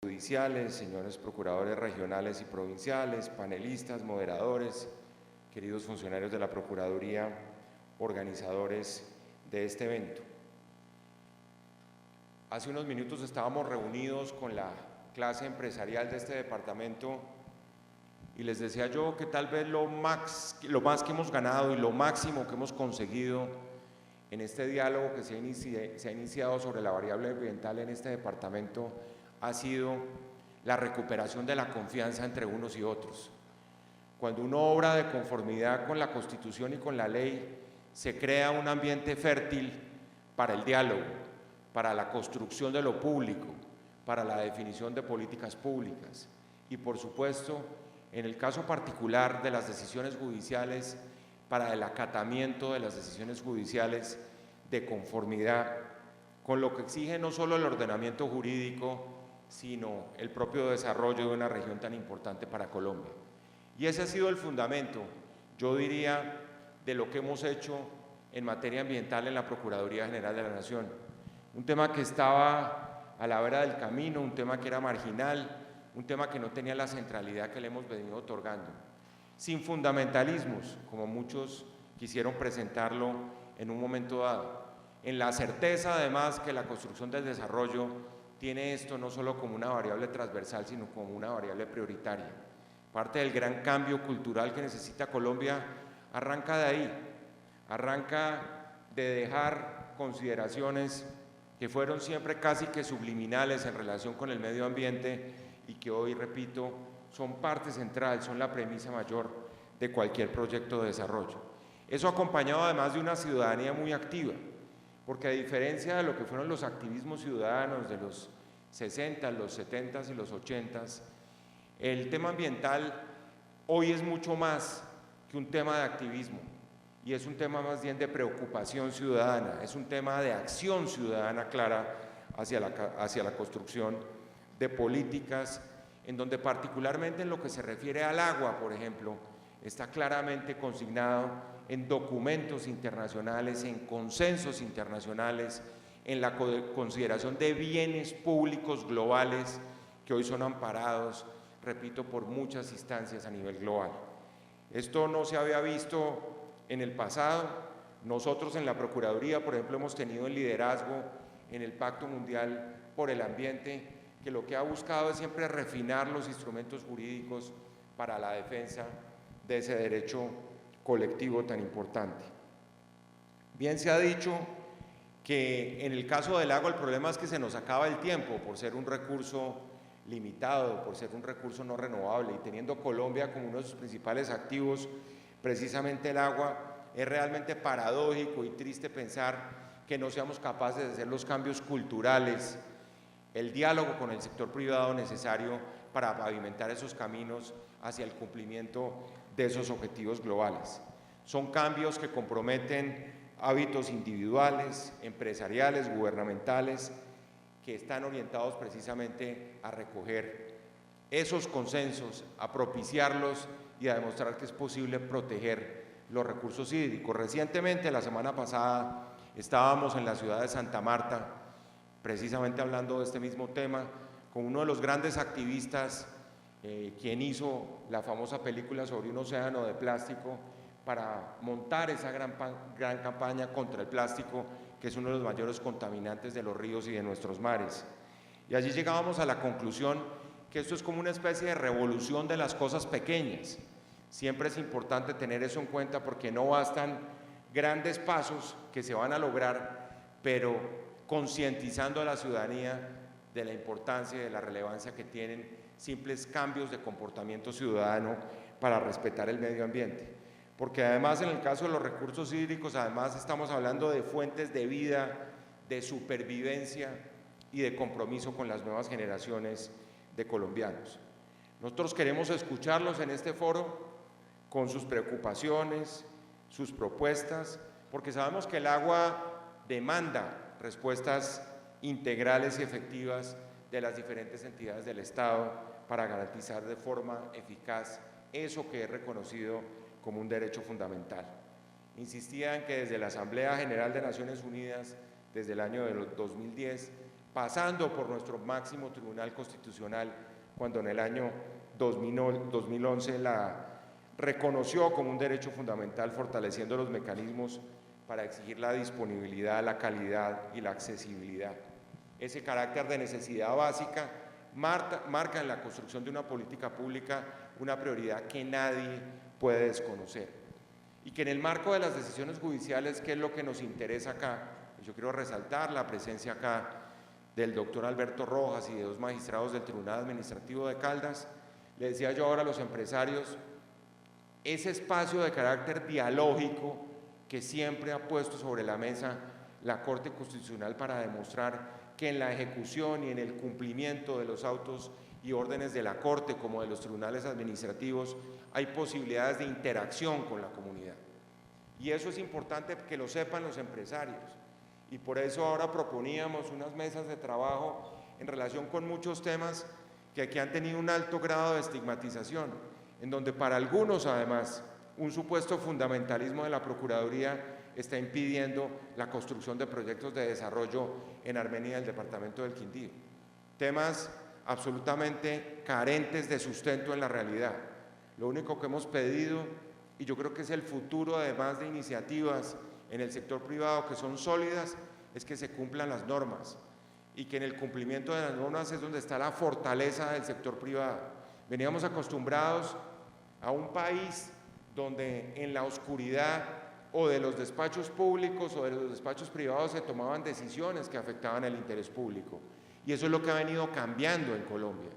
judiciales, señores procuradores regionales y provinciales, panelistas, moderadores, queridos funcionarios de la Procuraduría, organizadores de este evento. Hace unos minutos estábamos reunidos con la clase empresarial de este departamento y les decía yo que tal vez lo más que hemos ganado y lo máximo que hemos conseguido en este diálogo que se ha iniciado sobre la variable ambiental en este departamento ha sido la recuperación de la confianza entre unos y otros. Cuando uno obra de conformidad con la Constitución y con la ley, se crea un ambiente fértil para el diálogo, para la construcción de lo público, para la definición de políticas públicas y, por supuesto, en el caso particular de las decisiones judiciales, para el acatamiento de las decisiones judiciales de conformidad con lo que exige no solo el ordenamiento jurídico, sino el propio desarrollo de una región tan importante para Colombia. Y ese ha sido el fundamento, yo diría, de lo que hemos hecho en materia ambiental en la Procuraduría General de la Nación. Un tema que estaba a la vera del camino, un tema que era marginal, un tema que no tenía la centralidad que le hemos venido otorgando, sin fundamentalismos, como muchos quisieron presentarlo en un momento dado, en la certeza además que la construcción del desarrollo tiene esto no solo como una variable transversal, sino como una variable prioritaria. Parte del gran cambio cultural que necesita Colombia arranca de ahí, arranca de dejar consideraciones que fueron siempre casi que subliminales en relación con el medio ambiente y que hoy, repito, son parte central, son la premisa mayor de cualquier proyecto de desarrollo. Eso acompañado además de una ciudadanía muy activa, porque a diferencia de lo que fueron los activismos ciudadanos de los 60, los 70 y los 80, el tema ambiental hoy es mucho más que un tema de activismo y es un tema más bien de preocupación ciudadana, es un tema de acción ciudadana clara hacia la construcción de políticas en donde particularmente en lo que se refiere al agua, por ejemplo, está claramente consignado en documentos internacionales, en consensos internacionales, en la consideración de bienes públicos globales que hoy son amparados, repito, por muchas instancias a nivel global. Esto no se había visto en el pasado. Nosotros en la Procuraduría, por ejemplo, hemos tenido el liderazgo en el Pacto Mundial por el Ambiente, que lo que ha buscado es siempre refinar los instrumentos jurídicos para la defensa de ese derecho colectivo tan importante. Bien se ha dicho que en el caso del agua el problema es que se nos acaba el tiempo por ser un recurso limitado, por ser un recurso no renovable y teniendo Colombia como uno de sus principales activos, precisamente el agua, es realmente paradójico y triste pensar que no seamos capaces de hacer los cambios culturales, el diálogo con el sector privado necesario para pavimentar esos caminos hacia el cumplimiento de esos objetivos globales. Son cambios que comprometen hábitos individuales, empresariales, gubernamentales, que están orientados precisamente a recoger esos consensos, a propiciarlos y a demostrar que es posible proteger los recursos hídricos. Recientemente, la semana pasada, estábamos en la ciudad de Santa Marta, precisamente hablando de este mismo tema, con uno de los grandes activistas, quien hizo la famosa película sobre un océano de plástico, para montar esa gran campaña contra el plástico, que es uno de los mayores contaminantes de los ríos y de nuestros mares. Y allí llegábamos a la conclusión que esto es como una especie de revolución de las cosas pequeñas. Siempre es importante tener eso en cuenta porque no bastan grandes pasos que se van a lograr, pero concientizando a la ciudadanía de la importancia y de la relevancia que tienen simples cambios de comportamiento ciudadano para respetar el medio ambiente. Porque además en el caso de los recursos hídricos, además estamos hablando de fuentes de vida, de supervivencia y de compromiso con las nuevas generaciones de colombianos. Nosotros queremos escucharlos en este foro con sus preocupaciones, sus propuestas, porque sabemos que el agua demanda respuestas integrales y efectivas de las diferentes entidades del Estado para garantizar de forma eficaz eso que es reconocido como un derecho fundamental. Insistía en que desde la Asamblea General de Naciones Unidas, desde el año 2010, pasando por nuestro máximo Tribunal Constitucional, cuando en el año 2011 la reconoció como un derecho fundamental, fortaleciendo los mecanismos para exigir la disponibilidad, la calidad y la accesibilidad. Ese carácter de necesidad básica marca en la construcción de una política pública una prioridad que nadie puede desconocer. Y que en el marco de las decisiones judiciales, ¿qué es lo que nos interesa acá? Yo quiero resaltar la presencia acá del doctor Alberto Rojas y de 2 magistrados del Tribunal Administrativo de Caldas. Le decía yo ahora a los empresarios, ese espacio de carácter dialógico que siempre ha puesto sobre la mesa la Corte Constitucional para demostrar que en la ejecución y en el cumplimiento de los autos y órdenes de la Corte como de los tribunales administrativos hay posibilidades de interacción con la comunidad. Y eso es importante que lo sepan los empresarios. Y por eso ahora proponíamos unas mesas de trabajo en relación con muchos temas que aquí han tenido un alto grado de estigmatización, en donde para algunos además un supuesto fundamentalismo de la Procuraduría está impidiendo la construcción de proyectos de desarrollo en Armenia y el departamento del Quindío. Temas absolutamente carentes de sustento en la realidad. Lo único que hemos pedido, y yo creo que es el futuro además de iniciativas en el sector privado que son sólidas, es que se cumplan las normas y que en el cumplimiento de las normas es donde está la fortaleza del sector privado. Veníamos acostumbrados a un país donde en la oscuridad o de los despachos públicos o de los despachos privados se tomaban decisiones que afectaban el interés público. Y eso es lo que ha venido cambiando en Colombia.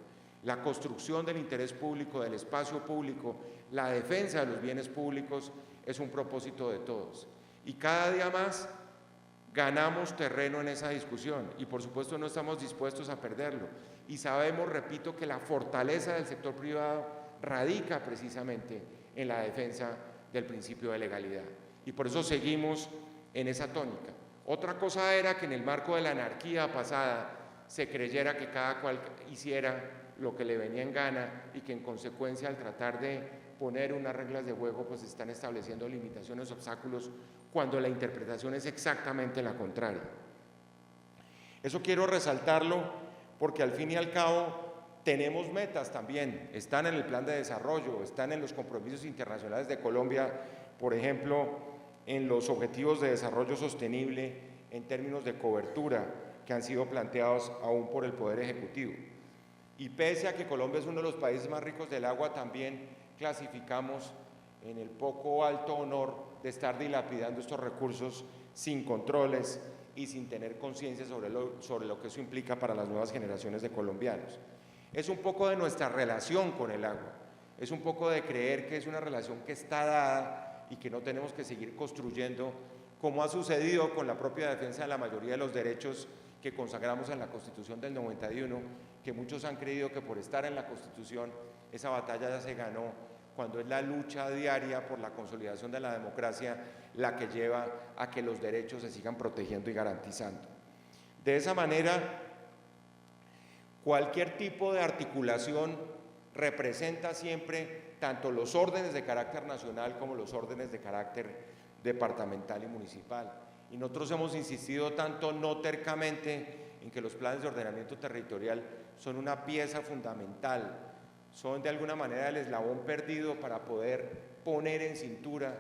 La construcción del interés público, del espacio público, la defensa de los bienes públicos es un propósito de todos. Y cada día más ganamos terreno en esa discusión y por supuesto no estamos dispuestos a perderlo. Y sabemos, repito, que la fortaleza del sector privado radica precisamente en la defensa del principio de legalidad. Y por eso seguimos en esa tónica. Otra cosa era que en el marco de la anarquía pasada se creyera que cada cual hiciera lo que le venía en gana y que en consecuencia al tratar de poner unas reglas de juego pues están estableciendo limitaciones, obstáculos, cuando la interpretación es exactamente la contraria. Eso quiero resaltarlo porque al fin y al cabo tenemos metas también, están en el plan de desarrollo, están en los compromisos internacionales de Colombia, por ejemplo, en los objetivos de desarrollo sostenible en términos de cobertura que han sido planteados aún por el Poder Ejecutivo. Y pese a que Colombia es uno de los países más ricos del agua, también clasificamos en el poco alto honor de estar dilapidando estos recursos sin controles y sin tener conciencia sobre lo que eso implica para las nuevas generaciones de colombianos. Es un poco de nuestra relación con el agua, es un poco de creer que es una relación que está dada y que no tenemos que seguir construyendo, como ha sucedido con la propia defensa de la mayoría de los derechos que consagramos en la Constitución del 91, que muchos han creído que por estar en la Constitución esa batalla ya se ganó, cuando es la lucha diaria por la consolidación de la democracia la que lleva a que los derechos se sigan protegiendo y garantizando. De esa manera, cualquier tipo de articulación representa siempre tanto los órdenes de carácter nacional como los órdenes de carácter departamental y municipal. Y nosotros hemos insistido tanto, no tercamente, en que los planes de ordenamiento territorial son una pieza fundamental, son de alguna manera el eslabón perdido para poder poner en cintura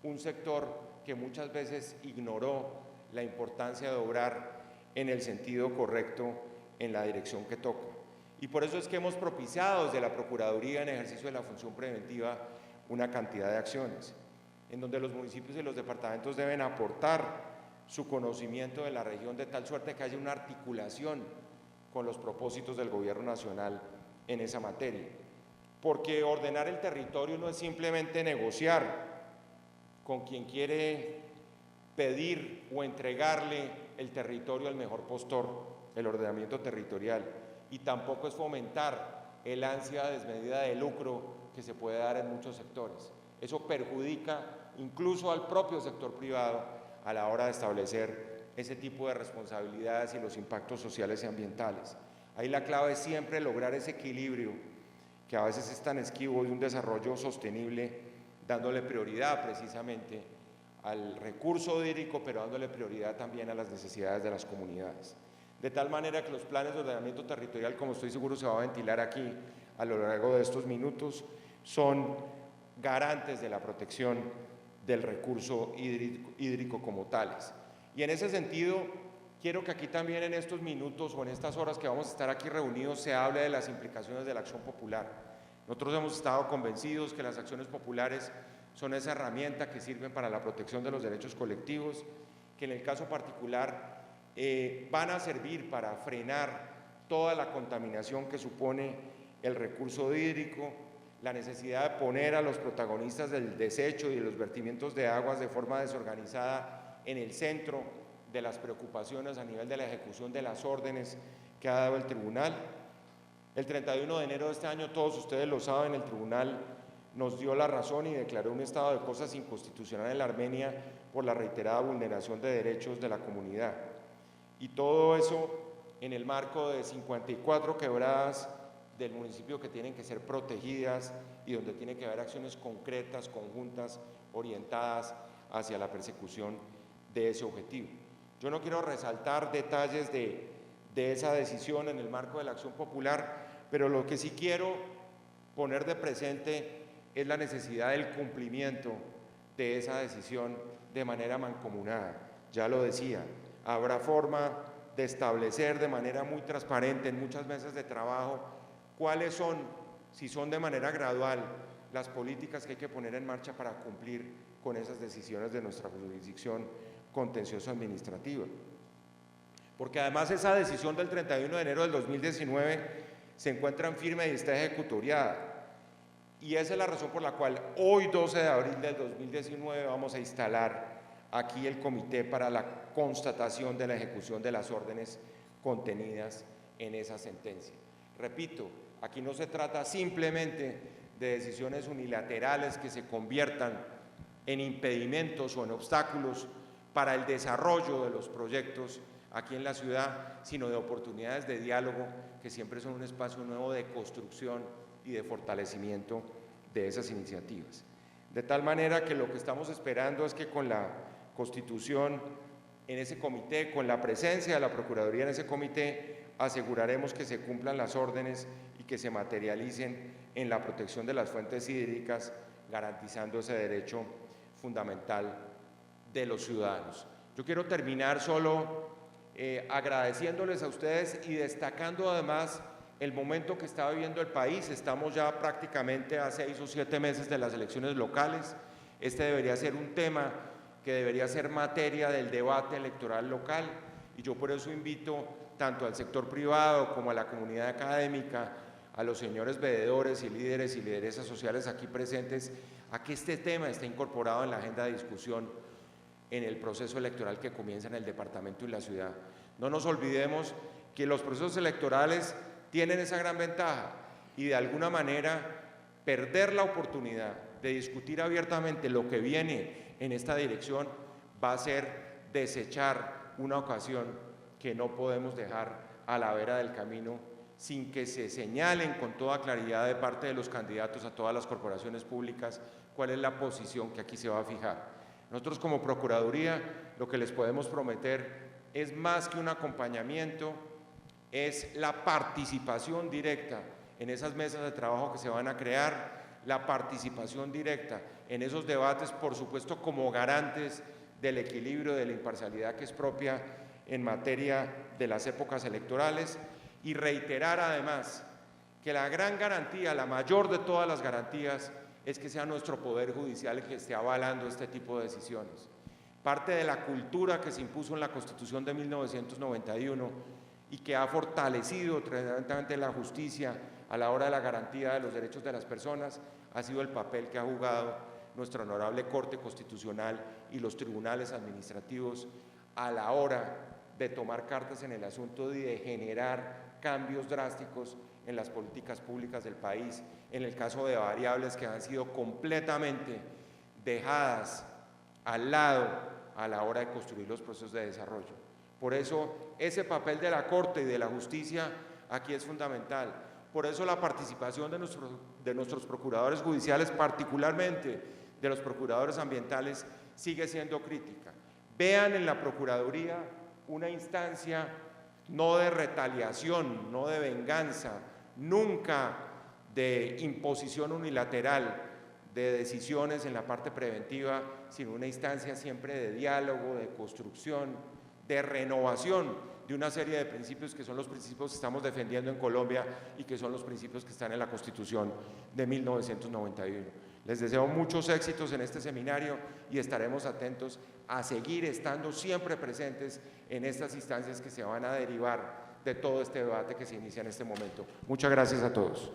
un sector que muchas veces ignoró la importancia de obrar en el sentido correcto, en la dirección que toca. Y por eso es que hemos propiciado desde la Procuraduría, en ejercicio de la función preventiva, una cantidad de acciones, en donde los municipios y los departamentos deben aportar su conocimiento de la región de tal suerte que haya una articulación con los propósitos del Gobierno Nacional en esa materia. Porque ordenar el territorio no es simplemente negociar con quien quiere pedir o entregarle el territorio al mejor postor, el ordenamiento territorial, y tampoco es fomentar el ansia desmedida de lucro que se puede dar en muchos sectores. Eso perjudica incluso al propio sector privado a la hora de establecer ese tipo de responsabilidades y los impactos sociales y ambientales. Ahí la clave es siempre lograr ese equilibrio que a veces es tan esquivo de un desarrollo sostenible, dándole prioridad precisamente al recurso hídrico, pero dándole prioridad también a las necesidades de las comunidades. de tal manera que los planes de ordenamiento territorial, como estoy seguro se va a ventilar aquí a lo largo de estos minutos, son garantes de la protección del recurso hídrico como tales. Y en ese sentido, quiero que aquí también en estos minutos o en estas horas que vamos a estar aquí reunidos se hable de las implicaciones de la acción popular. Nosotros hemos estado convencidos que las acciones populares son esa herramienta que sirven para la protección de los derechos colectivos, que en el caso particular van a servir para frenar toda la contaminación que supone el recurso hídrico, la necesidad de poner a los protagonistas del desecho y de los vertimientos de aguas de forma desorganizada en el centro de las preocupaciones a nivel de la ejecución de las órdenes que ha dado el tribunal. El 31 de enero de este año, todos ustedes lo saben, el tribunal nos dio la razón y declaró un estado de cosas inconstitucional en la Armenia por la reiterada vulneración de derechos de la comunidad. Y todo eso en el marco de 54 quebradas del municipio que tienen que ser protegidas y donde tiene que haber acciones concretas, conjuntas, orientadas hacia la persecución de ese objetivo. Yo no quiero resaltar detalles de esa decisión en el marco de la acción popular, pero lo que sí quiero poner de presente es la necesidad del cumplimiento de esa decisión de manera mancomunada. Ya lo decía, habrá forma de establecer de manera muy transparente en muchas mesas de trabajo cuáles son, si son de manera gradual, las políticas que hay que poner en marcha para cumplir con esas decisiones de nuestra jurisdicción contencioso administrativa. Porque además esa decisión del 31 de enero del 2019 se encuentra en firme y está ejecutoriada. Y esa es la razón por la cual hoy, 12 de abril del 2019, vamos a instalar aquí el comité para la constatación de la ejecución de las órdenes contenidas en esa sentencia. Repito, aquí no se trata simplemente de decisiones unilaterales que se conviertan en impedimentos o en obstáculos para el desarrollo de los proyectos aquí en la ciudad, sino de oportunidades de diálogo que siempre son un espacio nuevo de construcción y de fortalecimiento de esas iniciativas. De tal manera que lo que estamos esperando es que con la constitución en ese comité, con la presencia de la Procuraduría en ese comité, aseguraremos que se cumplan las órdenes y que se materialicen en la protección de las fuentes hídricas, garantizando ese derecho fundamental de los ciudadanos. Yo quiero terminar solo agradeciéndoles a ustedes y destacando además el momento que está viviendo el país. Estamos ya prácticamente a 6 o 7 meses de las elecciones locales. Este debería ser un tema que debería ser materia del debate electoral local, y yo por eso invito tanto al sector privado como a la comunidad académica, a los señores veedores y líderes y lideresas sociales aquí presentes, a que este tema esté incorporado en la agenda de discusión en el proceso electoral que comienza en el departamento y la ciudad. No nos olvidemos que los procesos electorales tienen esa gran ventaja y de alguna manera perder la oportunidad de discutir abiertamente lo que viene en esta dirección va a ser desechar una ocasión que no podemos dejar a la vera del camino sin que se señalen con toda claridad de parte de los candidatos a todas las corporaciones públicas cuál es la posición que aquí se va a fijar. Nosotros como Procuraduría lo que les podemos prometer es más que un acompañamiento, es la participación directa en esas mesas de trabajo que se van a crear, la participación directa en esos debates, por supuesto como garantes del equilibrio, de la imparcialidad que es propia en materia de las épocas electorales, y reiterar además que la gran garantía, la mayor de todas las garantías, es que sea nuestro Poder Judicial el que esté avalando este tipo de decisiones. Parte de la cultura que se impuso en la Constitución de 1991 y que ha fortalecido tremendamente la justicia a la hora de la garantía de los derechos de las personas ha sido el papel que ha jugado nuestra honorable Corte Constitucional y los tribunales administrativos a la hora de tomar cartas en el asunto y de generar cambios drásticos en las políticas públicas del país, en el caso de variables que han sido completamente dejadas al lado a la hora de construir los procesos de desarrollo. Por eso, ese papel de la Corte y de la justicia aquí es fundamental. Por eso la participación de nuestros procuradores judiciales, particularmente de los procuradores ambientales, sigue siendo crítica. Vean en la Procuraduría una instancia no de retaliación, no de venganza, nunca de imposición unilateral de decisiones en la parte preventiva, sino una instancia siempre de diálogo, de construcción, de renovación de una serie de principios que son los principios que estamos defendiendo en Colombia y que son los principios que están en la Constitución de 1991. Les deseo muchos éxitos en este seminario y estaremos atentos a seguir estando siempre presentes en estas instancias que se van a derivar de todo este debate que se inicia en este momento. Muchas gracias a todos.